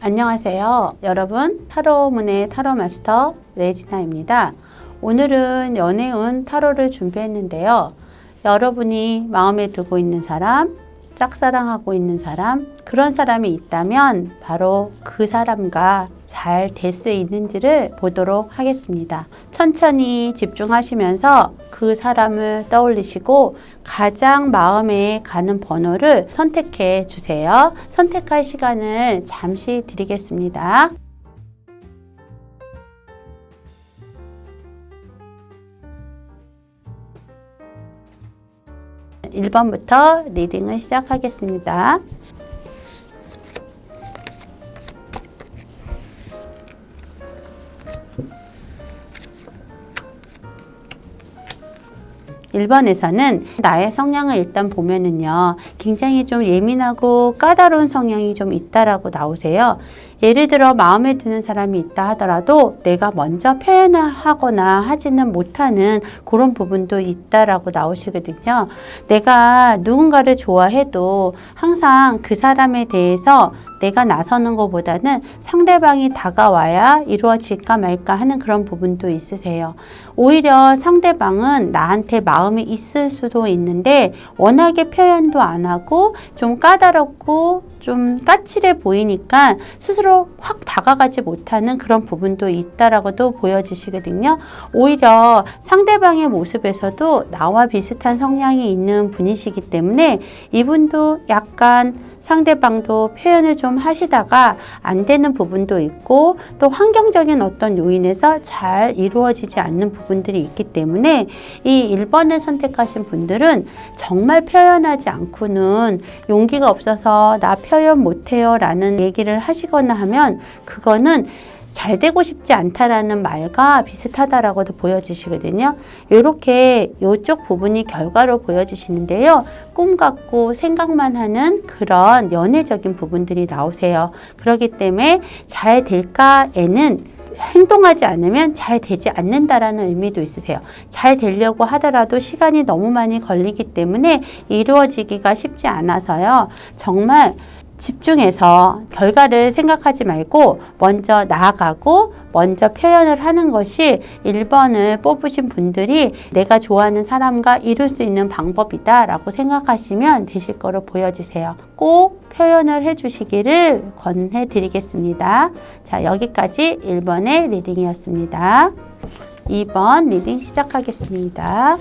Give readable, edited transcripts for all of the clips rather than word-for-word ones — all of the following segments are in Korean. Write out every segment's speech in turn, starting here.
안녕하세요. 여러분, 타로문의 타로마스터 레지나입니다. 오늘은 연애운 타로를 준비했는데요. 여러분이 마음에 두고 있는 사람, 짝사랑하고 있는 사람, 그런 사람이 있다면 바로 그 사람과 잘 될 수 있는지를 보도록 하겠습니다. 천천히 집중하시면서 그 사람을 떠올리시고 가장 마음에 가는 번호를 선택해 주세요. 선택할 시간을 잠시 드리겠습니다. (1번부터) 리딩을 시작하겠습니다. (1번에서는) 나의 성향을 일단 보면은요, 굉장히 좀 예민하고 까다로운 성향이 좀 있다라고 나오세요. 예를 들어 마음에 드는 사람이 있다 하더라도 내가 먼저 표현을 하거나 하지는 못하는 그런 부분도 있다라고 나오시거든요. 내가 누군가를 좋아해도 항상 그 사람에 대해서 내가 나서는 것보다는 상대방이 다가와야 이루어질까 말까 하는 그런 부분도 있으세요. 오히려 상대방은 나한테 마음이 있을 수도 있는데 워낙에 표현도 안 하고 좀 까다롭고 좀 까칠해 보이니까 스스로 확 다가가지 못하는 그런 부분도 있다라고도 보여지시거든요. 오히려 상대방의 모습에서도 나와 비슷한 성향이 있는 분이시기 때문에 이분도 약간 상대방도 표현을 좀 하시다가 안 되는 부분도 있고 또 환경적인 어떤 요인에서 잘 이루어지지 않는 부분들이 있기 때문에 이 1번을 선택하신 분들은 정말 표현하지 않고는 용기가 없어서 나 표현 못해요 라는 얘기를 하시거나 하면 그거는 잘 되고 싶지 않다라는 말과 비슷하다라고도 보여지시거든요. 이렇게 이쪽 부분이 결과로 보여지시는데요. 꿈 같고 생각만 하는 그런 연애적인 부분들이 나오세요. 그렇기 때문에 잘 될까에는 행동하지 않으면 잘 되지 않는다라는 의미도 있으세요. 잘 되려고 하더라도 시간이 너무 많이 걸리기 때문에 이루어지기가 쉽지 않아서요. 정말 집중해서 결과를 생각하지 말고 먼저 나아가고 먼저 표현을 하는 것이 1번을 뽑으신 분들이 내가 좋아하는 사람과 이룰 수 있는 방법이다 라고 생각하시면 되실 거로 보여지세요. 꼭 표현을 해주시기를 권해드리겠습니다. 자, 여기까지 1번의 리딩이었습니다. 2번 리딩 시작하겠습니다.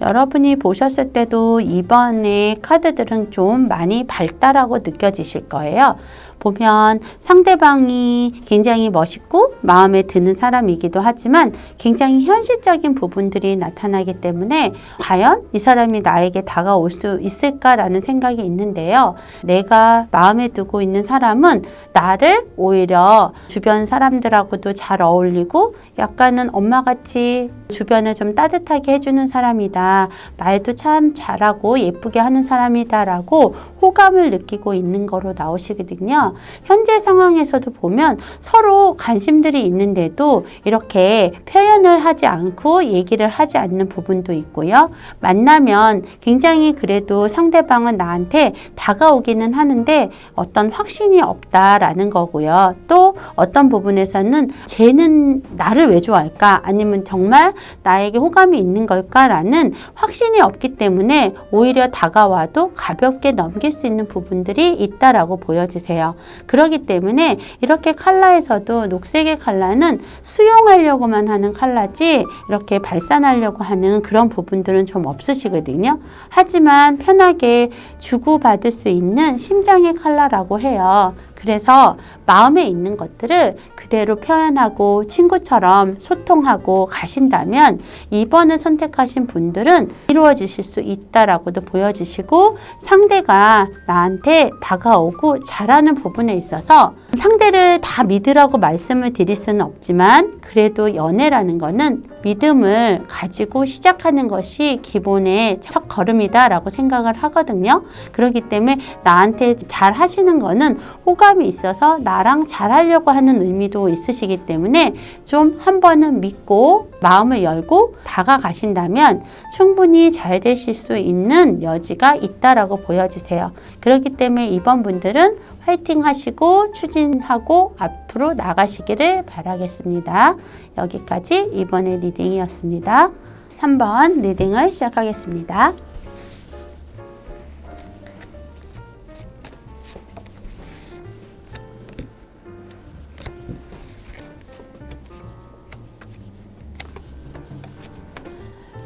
여러분이 보셨을 때도 이번에 카드들은 좀 많이 밝다라고 느껴지실 거예요. 보면 상대방이 굉장히 멋있고 마음에 드는 사람이기도 하지만 굉장히 현실적인 부분들이 나타나기 때문에 과연 이 사람이 나에게 다가올 수 있을까라는 생각이 있는데요. 내가 마음에 두고 있는 사람은 나를 오히려 주변 사람들하고도 잘 어울리고 약간은 엄마같이 주변을 좀 따뜻하게 해주는 사람이다. 말도 참 잘하고 예쁘게 하는 사람이다 라고 호감을 느끼고 있는 거로 나오시거든요. 현재 상황에서도 보면 서로 관심들이 있는데도 이렇게 표현을 하지 않고 얘기를 하지 않는 부분도 있고요. 만나면 굉장히 그래도 상대방은 나한테 다가오기는 하는데 어떤 확신이 없다라는 거고요. 또 어떤 부분에서는 쟤는 나를 왜 좋아할까? 아니면 정말 나에게 호감이 있는 걸까라는 확신이 없기 때문에 오히려 다가와도 가볍게 넘길 수 있는 부분들이 있다라고 보여지세요. 그렇기 때문에 이렇게 컬러에서도 녹색의 컬러는 수용하려고만 하는 컬러지 이렇게 발산하려고 하는 그런 부분들은 좀 없으시거든요. 하지만 편하게 주고받을 수 있는 심장의 컬러라고 해요. 그래서 마음에 있는 것들을 그대로 표현하고 친구처럼 소통하고 가신다면 2번을 선택하신 분들은 이루어지실 수 있다라고도 보여지시고 상대가 나한테 다가오고 잘하는 부분에 있어서 상대를 다 믿으라고 말씀을 드릴 수는 없지만 그래도 연애라는 거는 믿음을 가지고 시작하는 것이 기본의 첫 걸음이다라고 생각을 하거든요. 그렇기 때문에 나한테 잘 하시는 거는 호감이 있어서 나랑 잘 하려고 하는 의미도 있으시기 때문에 좀 한 번은 믿고 마음을 열고 다가가신다면 충분히 잘 되실 수 있는 여지가 있다라고 보여지세요. 그렇기 때문에 이번 분들은 화이팅 하시고 추진하고 앞으로 나가시기를 바라겠습니다. 여기까지 이번의 리딩이었습니다. 3번 리딩을 시작하겠습니다.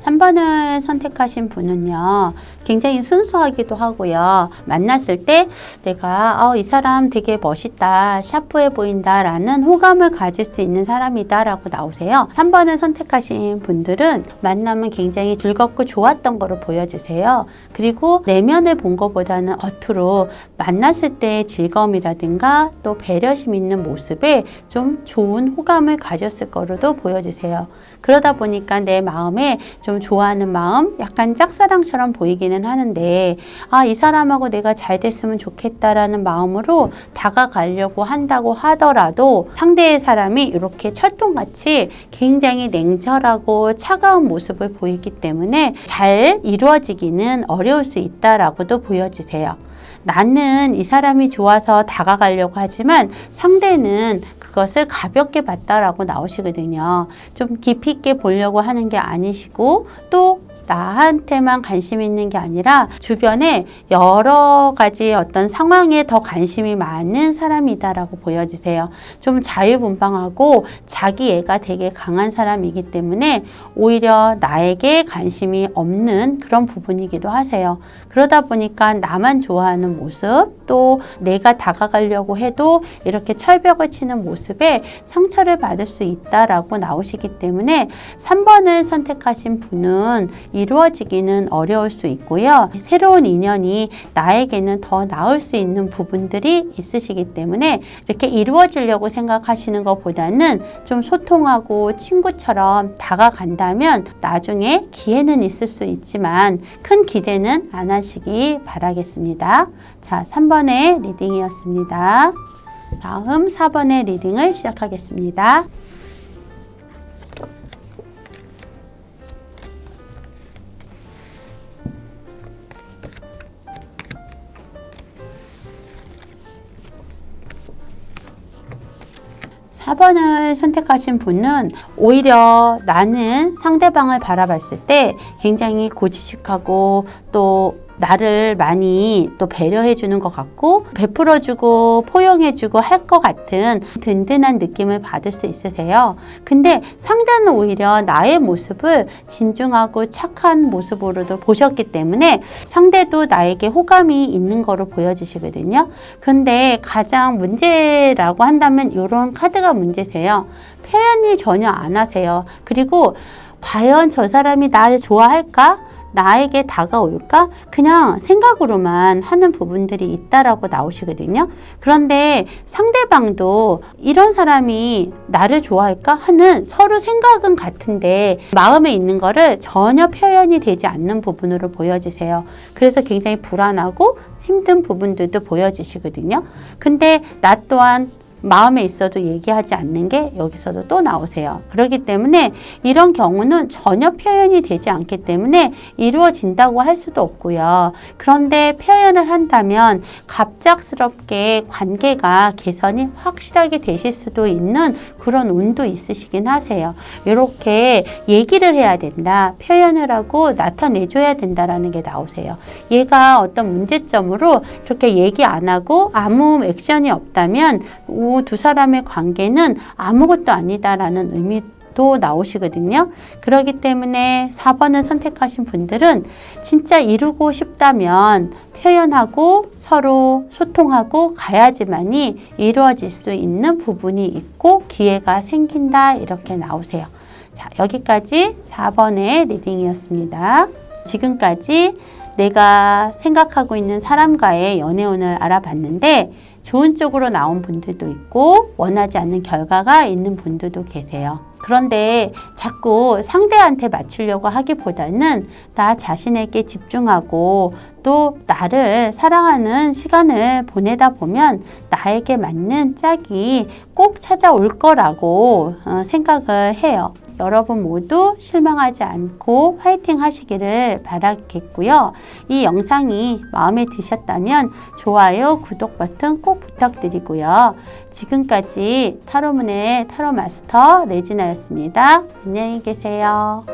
(3번을) 선택하신 분은요, 굉장히 순수하기도 하고요. 만났을 때 내가 이 사람 되게 멋있다, 샤프해 보인다 라는 호감을 가질 수 있는 사람이다 라고 나오세요. 3번을 선택하신 분들은 만남은 굉장히 즐겁고 좋았던 거로 보여지세요. 그리고 내면을 본 것보다는 겉으로 만났을 때의 즐거움이라든가 또 배려심 있는 모습에 좀 좋은 호감을 가졌을 거로도 보여지세요. 그러다 보니까 내 마음에 좀 좋아하는 마음, 약간 짝사랑처럼 보이기는 하는데 이 사람하고 내가 잘 됐으면 좋겠다라는 마음으로 다가가려고 한다고 하더라도 상대의 사람이 이렇게 철통같이 굉장히 냉철하고 차가운 모습을 보이기 때문에 잘 이루어지기는 어려울 수 있다라고도 보여지세요. 나는 이 사람이 좋아서 다가가려고 하지만 상대는 그것을 가볍게 봤다라고 나오시거든요. 좀 깊이 있게 보려고 하는 게 아니시고 또 나한테만 관심 있는 게 아니라 주변에 여러 가지 어떤 상황에 더 관심이 많은 사람이다라고 보여지세요. 좀 자유분방하고 자기애가 되게 강한 사람이기 때문에 오히려 나에게 관심이 없는 그런 부분이기도 하세요. 그러다 보니까 나만 좋아하는 모습, 또 내가 다가가려고 해도 이렇게 철벽을 치는 모습에 상처를 받을 수 있다라고 나오시기 때문에 3번을 선택하신 분은 이루어지기는 어려울 수 있고요. 새로운 인연이 나에게는 더 나을 수 있는 부분들이 있으시기 때문에 이렇게 이루어지려고 생각하시는 것보다는 좀 소통하고 친구처럼 다가간다면 나중에 기회는 있을 수 있지만 큰 기대는 안 하시기 바라겠습니다. 자, 3번의 리딩이었습니다. 다음 4번의 리딩을 시작하겠습니다. (4번을) 선택하신 분은 오히려 나는 상대방을 바라봤을 때 굉장히 고지식하고 또 나를 많이 또 배려해 주는 것 같고 베풀어주고 포용해주고 할 것 같은 든든한 느낌을 받을 수 있으세요. 근데 상대는 오히려 나의 모습을 진중하고 착한 모습으로도 보셨기 때문에 상대도 나에게 호감이 있는 거로 보여지시거든요. 그런데 가장 문제라고 한다면 이런 카드가 문제세요. 표현이 전혀 안 하세요. 그리고 과연 저 사람이 나를 좋아할까? 나에게 다가올까? 그냥 생각으로만 하는 부분들이 있다라고 나오시거든요. 그런데 상대방도 이런 사람이 나를 좋아할까? 하는 서로 생각은 같은데 마음에 있는 거를 전혀 표현이 되지 않는 부분으로 보여지세요. 그래서 굉장히 불안하고 힘든 부분들도 보여지시거든요. 근데 나 또한 마음에 있어도 얘기하지 않는 게 여기서도 또 나오세요. 그렇기 때문에 이런 경우는 전혀 표현이 되지 않기 때문에 이루어진다고 할 수도 없고요. 그런데 표현을 한다면 갑작스럽게 관계가 개선이 확실하게 되실 수도 있는 그런 운도 있으시긴 하세요. 이렇게 얘기를 해야 된다, 표현을 하고 나타내줘야 된다라는 게 나오세요. 얘가 어떤 문제점으로 이렇게 얘기 안 하고 아무 액션이 없다면 두 사람의 관계는 아무것도 아니다라는 의미도 나오시거든요. 그렇기 때문에 4번을 선택하신 분들은 진짜 이루고 싶다면 표현하고 서로 소통하고 가야지만이 이루어질 수 있는 부분이 있고 기회가 생긴다, 이렇게 나오세요. 자, 여기까지 4번의 리딩이었습니다. 지금까지 내가 생각하고 있는 사람과의 연애운을 알아봤는데 좋은 쪽으로 나온 분들도 있고 원하지 않는 결과가 있는 분들도 계세요. 그런데 자꾸 상대한테 맞추려고 하기보다는 나 자신에게 집중하고 또 나를 사랑하는 시간을 보내다 보면 나에게 맞는 짝이 꼭 찾아올 거라고 생각을 해요. 여러분 모두 실망하지 않고 화이팅 하시기를 바라겠고요. 이 영상이 마음에 드셨다면 좋아요, 구독 버튼 꼭 부탁드리고요. 지금까지 타로문의 타로마스터 레지나였습니다. 안녕히 계세요.